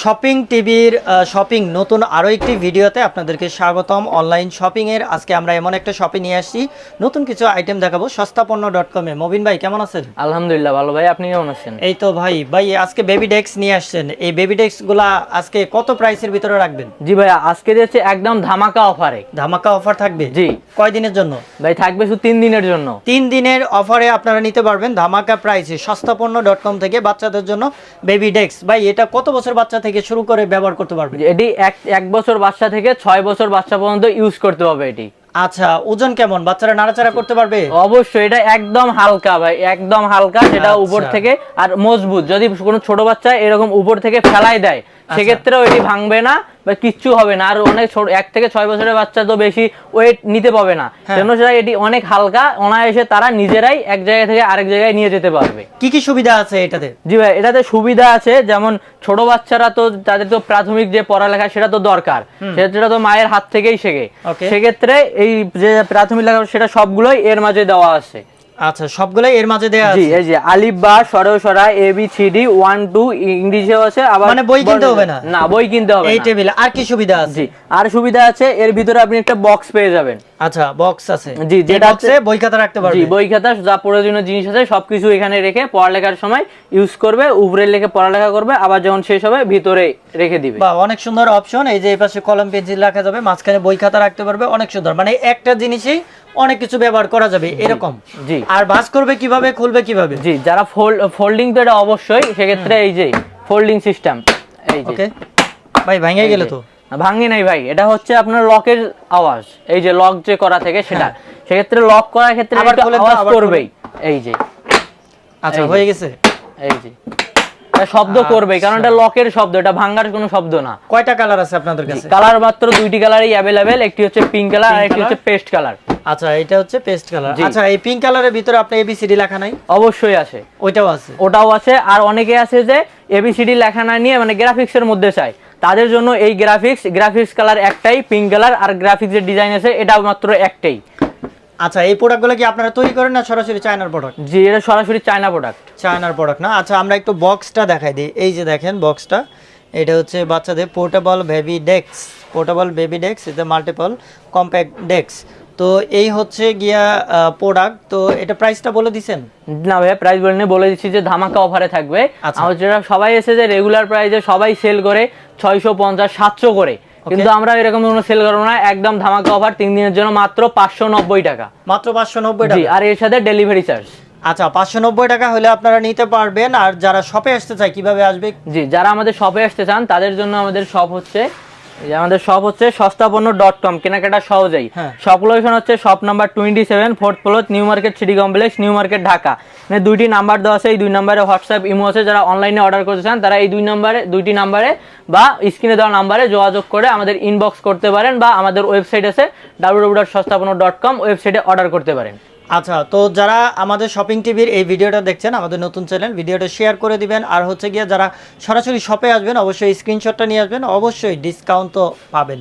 Shopping টিভির shopping নতুন আরও একটি ভিডিওতে আপনাদেরকে স্বাগতম। অনলাইন শপিংয়ের আজকে আমরা এমন একটা শপে নিয়ে আসছি, নতুন কিছু আইটেম দেখাবো সস্তাপন্ন.com-এ। মবিন ভাই কেমন আছেন? আলহামদুলিল্লাহ ভালো ভাই, আপনি কেমন আছেন? এই তো ভাই আজকে বেবি ডেস্ক নিয়ে আসছেন। এই বেবি ডেস্কগুলা আজকে কত প্রাইসের ভিতরে রাখবেন? জি ভাই, আজকে দিয়েছে একদম ধামাকা অফারে। ধামাকা অফার থাকবে? জি। কয় দিনের জন্য? ভাই থাকবে শুধু 3 দিনের জন্য। 3 দিনের অফারে আপনারা নিতে পারবেন ধামাকা প্রাইসে সস্তাপন্ন.com থেকে বাচ্চাদের জন্য বেবি ডেস্ক। ভাই এটা কত বছর বাচ্চা থেকে শুরু করে ব্যবহার করতে পারবে? এটি এক বছর বাচ্চা থেকে 6 বছর বাচ্চা পর্যন্ত ইউজ করতে হবে এটি। আচ্ছা, ওজন কেমন? বাচ্চারা নাড়াচাড়া করতে পারবে? অবশ্যই, এটা একদম হালকা ভাই, একদম হালকা, সেটা উপর থেকে আর মজবুত। যদি কোনো ছোট বাচ্চা এরকম উপর থেকে ফেলাই দেয় সেক্ষেত্রেও এটি ভাঙবে না বা কিচ্ছু হবে না। আর অনেক ছোট 1 থেকে 6 বছরের বাচ্চা তো বেশি ওয়েট নিতে পাবে না, জন্য সেটা এটি অনেক হালকা, অনায়াসে তারা নিজেরাই এক জায়গা থেকে আরেক জায়গায় নিয়ে যেতে পারবে। কি কি সুবিধা আছে এটাতে? জি ভাই, এটাতে সুবিধা আছে, যেমন ছোট বাচ্চারা তো তাদের তো প্রাথমিক যে পড়ালেখা সেটা তো দরকার, সেটা তো মায়ের হাত থেকেই শেখে। সেক্ষেত্রে এই যে প্রাথমিক লেখা সেটা সবগুলোই এর মাঝে দেওয়া আছে। আচ্ছা, সবগুলাই এর মাঝে দেয়া আছে। জি, এই যে আলিফ বা সরসরা ABCD 1 2 ইংরেজিও আছে। আবার মানে বই কিনতে হবে না? না, বই কিনতে হবে না। এই টেবিলে আর কি সুবিধা আছে? জি, আর সুবিধা আছে, এর ভিতরে আপনি একটা বক্স পেয়ে যাবেন। আচ্ছা, বক্স আছে। জি, যেটা বক্সে বই খাতা রাখতে পারবে। জি, বই খাতা যা প্রয়োজনীয় জিনিস আছে সবকিছু এখানে রেখে পড়ালেখার সময় ইউজ করবে, উপরে রেখে পড়ালেখা করবে, আবার যখন শেষ হবে ভিতরে রেখে দিবে। বাহ, অনেক সুন্দর অপশন। এই যে এই পাশে কলম পেন্সিল রাখা যাবে, মাঝখানে বই খাতা রাখতে পারবে, অনেক সুন্দর। মানে একটা জিনিসই অনেক কিছু ব্যবহার করা যাবে এরকম। জি। আর ভাঁজ করবে কিভাবে, খুলবে কিভাবে? জি, যারা ফোল্ডিং তো এটা অবশ্যই, সেক্ষেত্রে এই যে ফোল্ডিং সিস্টেম। এই যে ওকে ভাই, ভেঙে গেল তো? ভাঙি নাই ভাই, এটা হচ্ছে আপনার লকের আওয়াজ। এই যে লক যে করা থেকে সেটা, সেক্ষেত্রে লক করার ক্ষেত্রে আবার একটু আওয়াজ করবেই। এই যে আচ্ছা, হয়ে গেছে। এই যে এটা শব্দ করবে, কারণ এটা লকের শব্দ, এটা ভাঙার কোনো শব্দ না। কয়টা কালার আছে আপনাদের কাছে? কালার মাত্র 2টি কালারই अवेलेबल, একটি হচ্ছে পিঙ্ক কালার আর একটি হচ্ছে পেস্ট কালার। আচ্ছা, এটা হচ্ছে পেস্ট কালার। আচ্ছা, এই পিঙ্ক কালারের ভিতরে আপনার ABCD লেখা নাই? অবশ্যই আছে, ওইটাও আছে। ওটাও আছে। আর অনেকে আছে যে ABCD লেখা না নিয়ে মানে গ্রাফিক্সের মধ্যে চায়, তাদের জন্য এই গ্রাফিক্স কালার একটাই, পিঙ্ক কালার। আর গ্রাফিক্সের ডিজাইন আছে, এটা মাত্র একটাই। আচ্ছা, এই প্রোডাক্টগুলো কি আপনারা তৈরি করেন না সরাসরি চায়নার প্রোডাক্ট? জি, এটা সরাসরি চায়না প্রোডাক্ট। চায়নার প্রোডাক্ট না? আচ্ছা, আমরা একটু বক্সটা দেখাই দিই। এই যে দেখেন বক্সটা, এটা হচ্ছে বাচ্চাদের portable baby desk is the multiple compact desk. তো এই হচ্ছে গিয়া প্রোডাক্ট। তো এটা প্রাইসটা বলে দিছেন? না ভাইয়া, প্রাইস বলে দিচ্ছি যে ধামাকা অফারে থাকবে। আমার যেটা সবাই এসে যে রেগুলার প্রাইসে সবাই সেল করে 650 700 করে, কিন্তু আমরা এরকম কোনো সেল করব না, একদম ধামাকা অফার 3 দিনের জন্য মাত্র 590 টাকা। মাত্র 590 টাকা? জি, আর এর সাথে ডেলিভারি চার্জ। আচ্ছা, 590 টাকা হলে আপনারা নিতে পারবেন। আর যারা শপে আসতে চায় কিভাবে আসবে? জি, যারা আমাদের শপে আসতে চান তাদের জন্য আমাদের শপ হচ্ছে সস্তাপন্ন.com, কেনাকাটা সহজেই। শপ লোকেশন হচ্ছে shop number 27, 4th floor, new market city complex, new market, Dhaka. মানে 2টি নাম্বার দেওয়া আছে, এই 2 নম্বরে হোয়াটসঅ্যাপ ইমো আছে। যারা অনলাইনে অর্ডার করতে চান তারা এই 2টি নাম্বারে বা স্ক্রিনে দেওয়া নাম্বারে যোগাযোগ করে আমাদের ইনবক্স করতে পারেন, বা আমাদের ওয়েবসাইট আছে www.সস্তাপন্ন.com, ওয়েবসাইটে অর্ডার করতে পারেন। আচ্ছা, তো যারা আমাদের শপিং টিভির এই ভিডিওটা দেখছেন, আমাদের নতুন চ্যানেল, ভিডিওটা শেয়ার করে দিবেন। আর হচ্ছে গিয়ে যারা সরাসরি শপে আসবেন অবশ্যই স্ক্রিনশটটা নিয়ে আসবেন, অবশ্যই ডিসকাউন্ট তো পাবেন।